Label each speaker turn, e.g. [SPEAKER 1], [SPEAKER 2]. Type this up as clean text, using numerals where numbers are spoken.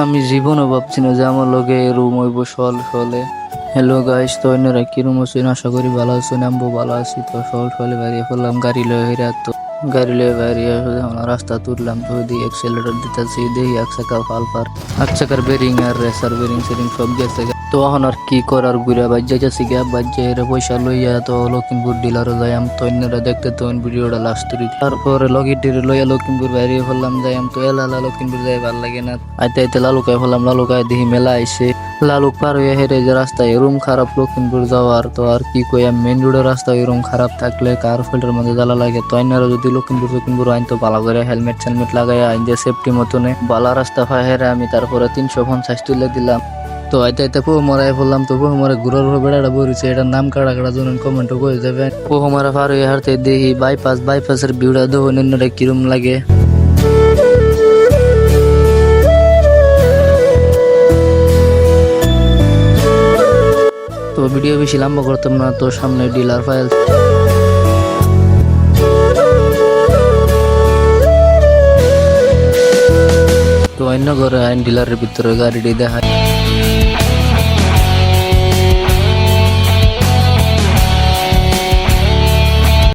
[SPEAKER 1] আমি জীবনও ভাবছি না যে আমার লগে রুম হইব সলে। হ্যালো গাইস, তো অন্যরা কিরম আছেন? আশা করি ভালো আছেন। আমিও ভালো আছি। তো সলে বেরিয়ে পড়লাম গাড়ি লয়ে। তো গাড়ি লয়ে বেরিয়ে যখন রাস্তা তুললাম তো দিয়ে এক্সেলেটর দিতেছি, দেখি এক চাকা ফালপার, এক চাকার বেরিং আর রেসার বেরিং সেরিং সব গেছে। তো এখন আর কি করার, ঘুরে বাজ্যা যাচ্ছি গা, বাজ্যা এর পয়সা লইয়া তো লক্ষিমপুর ডিলারও যাইম। তো অন্যরা দেখতে তো ভিডিওটা লাস্ট করি, তারপরে লগিটির লইয়া লক্ষিমপুর বেরিয়ে ফেললাম যাইম। তো এলা লক্ষিমপুর যাই ভাল লাগে না, আইতে আইতে লালুকায় ফেললাম। লালুকায় দেখি মেলা আইসে, লালুক পার হয়ে হেরে যে রাস্তায় এরম খারাপ লক্ষিমপুর যাওয়ার। তো আর কি কইয়া, মেন রোডের রাস্তা এরম খারাপ থাকলে কার ফিল্টার মধ্যে জ্বালা লাগে। তো আইনারা যদি লক্ষিমপুর আইন তো ভালো করে হেলমেট লাগাই আইন যে সেফটি মতনে বালা রাস্তা পায় হেরে আমি তারপরে 350 তুলে দিলাম। তো আইতে আইতে পোহমারায় বললাম। তো পোহমারা ঘুরার উপর বেড়াটা বইছে, এটার নাম কাড়া জন কমেন্ট করে যাবেন। পোহমারা পার হয়ে হারতে দেখি বাইপাসের ভিউটা দেখুন কিরম লাগে। তো ভিডিও বেশি লম্বা করতাম না, তো সামনে ডিলার ফাইল। তো অন্য ঘরে আইন ডিলারের ভিতরে গাড়িটি দেখায়।